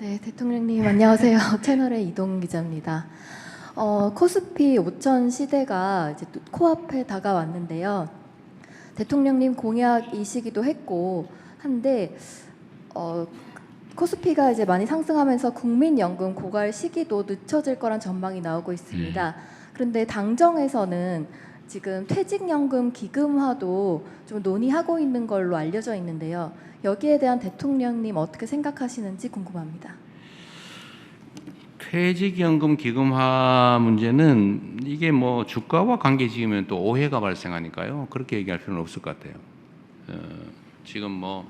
네, 대통령님 안녕하세요. 채널의 이동 기자입니다. 코스피 5천 시대가 이제 또 코앞에 다가왔는데요. 대통령님 공약이시기도 했고 한데 코스피가 이제 많이 상승하면서 국민연금 고갈 시기도 늦춰질 거란 전망이 나오고 있습니다. 그런데 당정에서는 지금 퇴직연금 기금화도 좀 논의하고 있는 걸로 알려져 있는데요. 여기에 대한 대통령님 어떻게 생각하시는지 궁금합니다. 퇴직연금 기금화 문제는 이게 뭐 주가와 관계 지으면 또 오해가 발생하니까요. 그렇게 얘기할 필요는 없을 것 같아요. 지금 뭐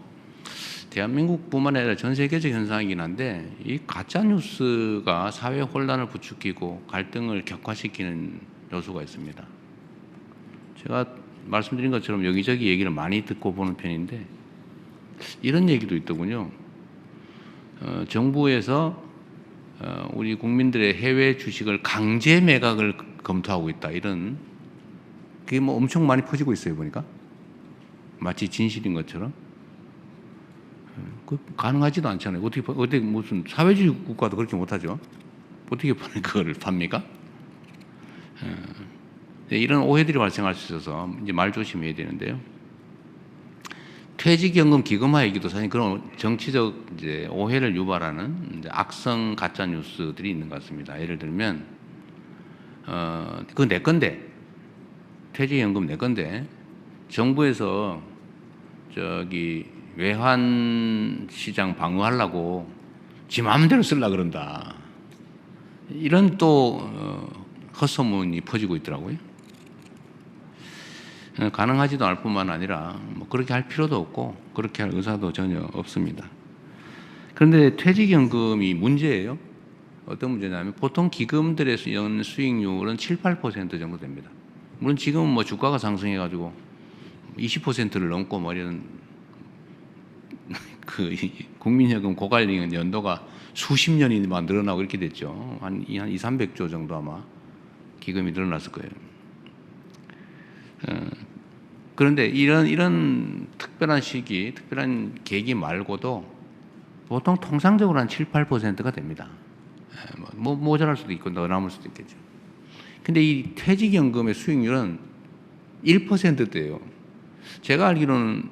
대한민국뿐만 아니라 전 세계적 현상이긴 한데 이 가짜 뉴스가 사회 혼란을 부추기고 갈등을 격화시키는 요소가 있습니다. 제가 말씀드린 것처럼 여기저기 얘기를 많이 듣고 보는 편인데 이런 얘기도 있더군요. 정부에서 우리 국민들의 해외 주식을 강제 매각을 검토하고 있다. 이런 그게 뭐 엄청 많이 퍼지고 있어요. 보니까 마치 진실인 것처럼. 그 가능하지도 않잖아요. 어떻게 무슨 사회주의 국가도 그렇게 못하죠. 어떻게 그거를 팝니까? 이런 오해들이 발생할 수 있어서 이제 말 조심해야 되는데요. 퇴직연금 기금화 얘기도 사실 그런 정치적 이제 오해를 유발하는 이제 악성 가짜 뉴스들이 있는 것 같습니다. 예를 들면 그거 내 건데 퇴직연금 내 건데 정부에서 저기 외환 시장 방어하려고 지 마음대로 쓰려고 그런다. 이런 또 헛소문이 퍼지고 있더라고요. 가능하지도 않을 뿐만 아니라 뭐 그렇게 할 필요도 없고 그렇게 할 의사도 전혀 없습니다. 그런데 퇴직연금이 문제예요. 어떤 문제냐면 보통 기금들의 연 수익률은 7, 8% 정도 됩니다. 물론 지금은 뭐 주가가 상승해가지고 20%를 넘고 뭐 이런 그 국민연금 고갈링은 연도가 수십 년이만 늘어나고 이렇게 됐죠. 한 200~300조 정도 아마 기금이 늘어났을 거예요. 그런데 이런 특별한 시기, 특별한 계기 말고도 보통 통상적으로 한 7, 8%가 됩니다. 뭐 모자랄 수도 있고 더 남을 수도 있겠죠. 근데 이 퇴직연금의 수익률은 1%대예요. 제가 알기로는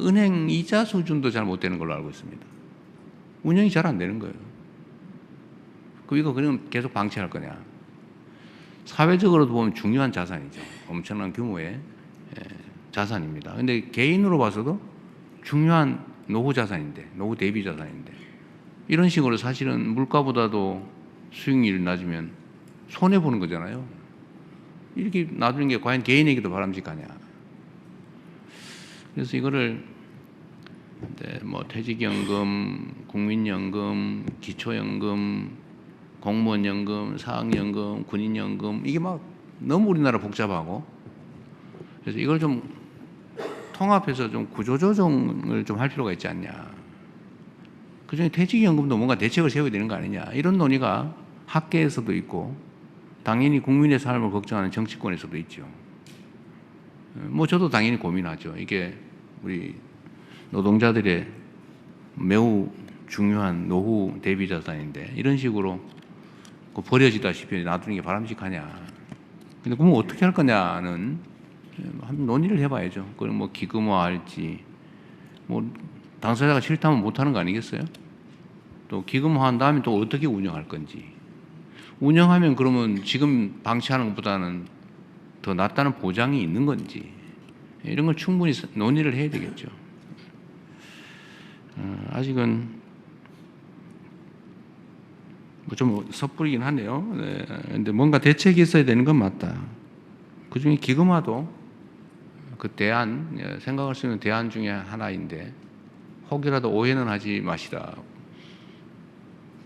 은행 이자 수준도 잘 못 되는 걸로 알고 있습니다. 운영이 잘 안 되는 거예요. 이거 그냥 계속 방치할 거냐. 사회적으로도 보면 중요한 자산이죠. 엄청난 규모의 자산입니다. 근데 개인으로 봐서도 중요한 노후 자산인데, 노후 대비 자산인데, 이런 식으로 사실은 물가보다도 수익률이 낮으면 손해보는 거잖아요. 이렇게 놔두는 게 과연 개인에게도 바람직하냐. 그래서 이거를 뭐 퇴직연금, 국민연금, 기초연금, 공무원연금, 사학연금, 군인연금 이게 막 너무 우리나라 복잡하고 그래서 이걸 좀 통합해서 좀 구조조정을 좀 할 필요가 있지 않냐. 그중에 퇴직연금도 뭔가 대책을 세워야 되는 거 아니냐. 이런 논의가 학계에서도 있고 당연히 국민의 삶을 걱정하는 정치권에서도 있죠. 뭐 저도 당연히 고민하죠. 이게 우리 노동자들의 매우 중요한 노후 대비 자산인데 이런 식으로 버려지다시피 놔두는 게 바람직하냐. 근데 그러면 어떻게 할 거냐는 한번 논의를 해봐야죠. 그럼 뭐 기금화할지, 뭐 당사자가 싫다면 못하는 거 아니겠어요? 또 기금화한 다음에 또 어떻게 운영할 건지. 운영하면 그러면 지금 방치하는 것보다는 더 낫다는 보장이 있는 건지. 이런 걸 충분히 논의를 해야 되겠죠. 아직은 좀 섣부르긴 하네요. 근데 뭔가 대책이 있어야 되는 건 맞다. 그 중에 기금화도 그 생각할 수 있는 대안 중에 하나인데, 혹이라도 오해는 하지 마시라.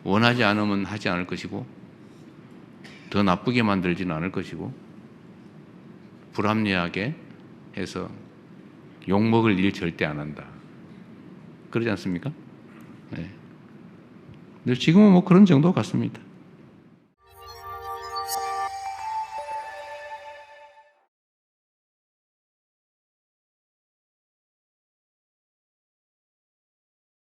원하지 않으면 하지 않을 것이고, 더 나쁘게 만들지는 않을 것이고, 불합리하게 해서 욕먹을 일 절대 안 한다. 그러지 않습니까? 네. 근데 지금은 뭐 그런 정도 같습니다.